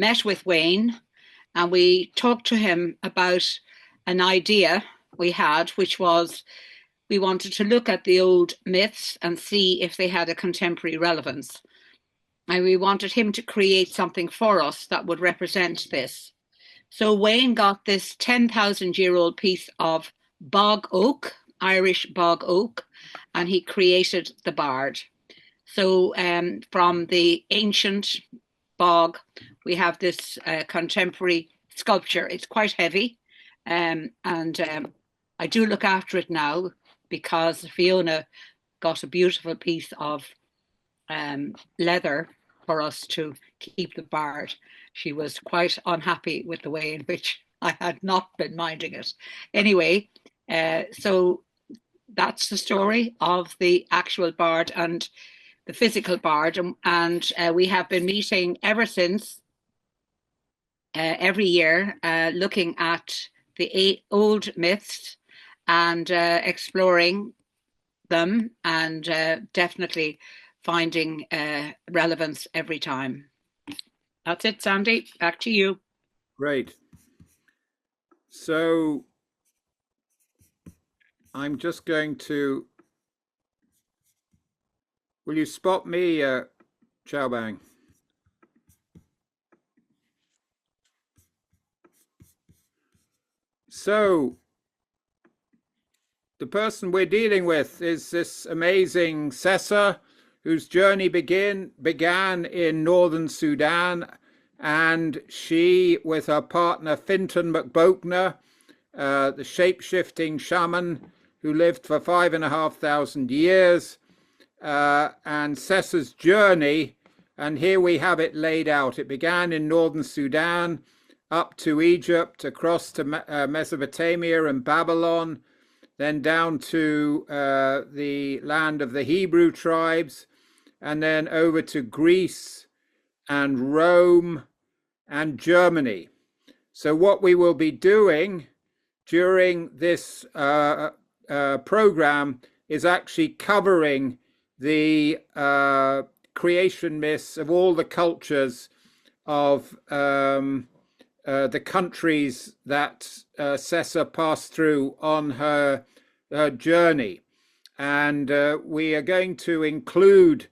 met with Wayne and we talked to him about an idea we had, which was we wanted to look at the old myths and see if they had a contemporary relevance. And we wanted him to create something for us that would represent this. So Wayne got this 10,000-year-old piece of bog oak, Irish bog oak, and he created the Bard. So from the ancient bog, we have this contemporary sculpture. It's quite heavy, and I do look after it now because Fiona got a beautiful piece of leather for us to keep the Bard. She was quite unhappy with the way in which I had not been minding it. Anyway, so that's the story of the actual Bard and the physical Bard. And we have been meeting ever since, every year, looking at the old myths and exploring them, and definitely finding relevance every time. That's it, Sandy. Back to you. Great. So I'm just going to, will you spot me, Chaobang? So the person we're dealing with is this amazing Sessa, whose journey began in northern Sudan, and she, with her partner Fintan MacBochna, the shape-shifting shaman who lived for 5,500 years, and Sessa's journey, and here we have it laid out. It began in northern Sudan, up to Egypt, across to Mesopotamia and Babylon, then down to the land of the Hebrew tribes, and then over to Greece and Rome and Germany. So what we will be doing during this program is actually covering the creation myths of all the cultures of the countries that Sessa passed through on her journey. And we are going to include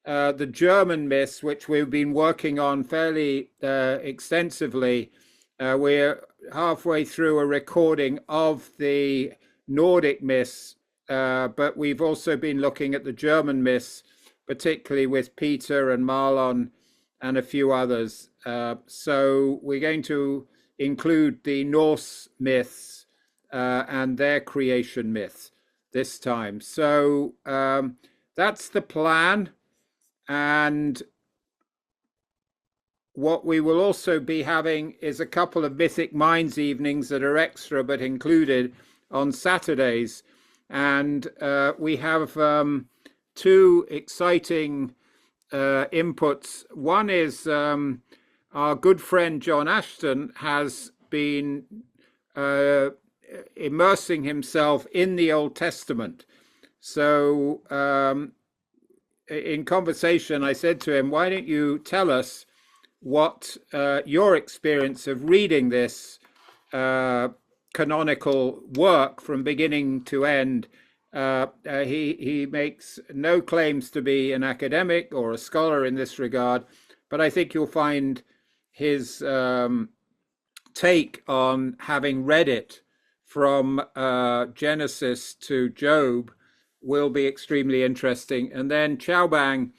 the German myths, which we've been working on fairly extensively. We're halfway through a recording of the Nordic myths, but we've also been looking at the German myths, particularly with Peter and Marlon and a few others. So we're going to include the Norse myths and their creation myths this time. So that's the plan. And what we will also be having is a couple of Mythic Minds evenings that are extra but included on Saturdays. And we have two exciting inputs. One is our good friend John Ashton has been immersing himself in the Old Testament. So in conversation, I said to him, why don't you tell us what your experience of reading this canonical work from beginning to end. He makes no claims to be an academic or a scholar in this regard, but I think you'll find his take on having read it from Genesis to Job will be extremely interesting. And then Chaobang,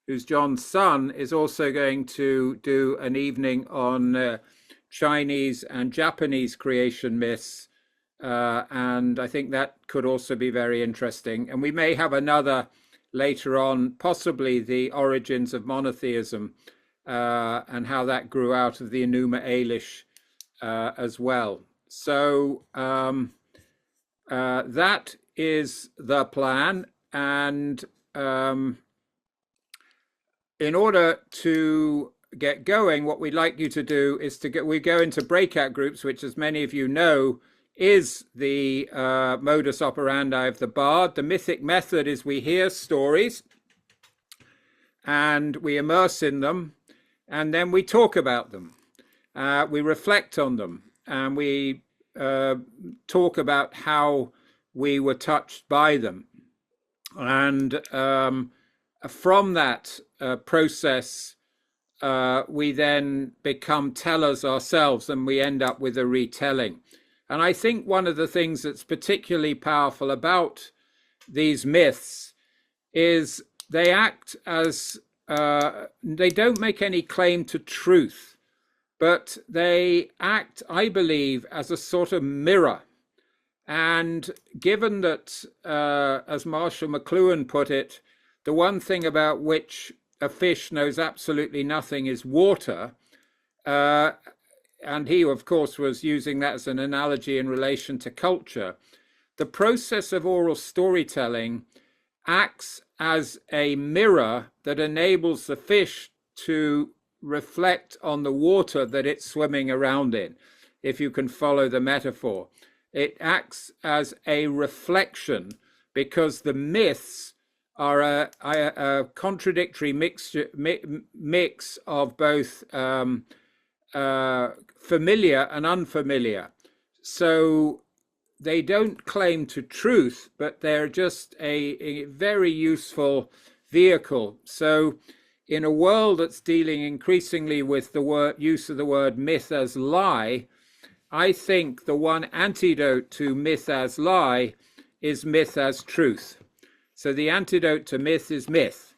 who's John's son, is also going to do an evening on Chinese and Japanese creation myths. And I think that could also be very interesting. And we may have another later on, possibly the origins of monotheism and how that grew out of the Enuma Elish as well. So that is the plan. And in order to get going, what we'd like you to do is we go into breakout groups, which, as many of you know, is the modus operandi of the Bard. The mythic method is we hear stories and we immerse in them, and then we talk about them. We reflect on them, and we talk about how we were touched by them. And from that process, we then become tellers ourselves, and we end up with a retelling. And I think one of the things that's particularly powerful about these myths is they act as, they don't make any claim to truth, but they act, I believe, as a sort of mirror. And given that, as Marshall McLuhan put it, the one thing about which a fish knows absolutely nothing is water, and he, of course, was using that as an analogy in relation to culture, the process of oral storytelling acts as a mirror that enables the fish to reflect on the water that it's swimming around in, if you can follow the metaphor. It acts as a reflection because the myths are a contradictory mix of both familiar and unfamiliar. So they don't claim to truth, but they're just a very useful vehicle. So in a world that's dealing increasingly with the use of the word myth as lie, I think the one antidote to myth as lie is myth as truth. So the antidote to myth is myth.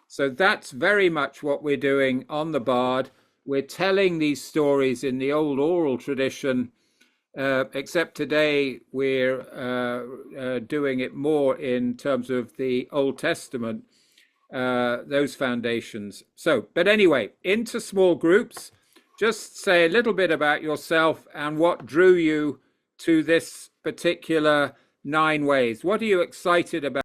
So that's very much what we're doing on the Bard. We're telling these stories in the old oral tradition, except today we're doing it more in terms of the Old Testament, those foundations. So, but anyway, into small groups. Just say a little bit about yourself and what drew you to this particular 9 ways. What are you excited about?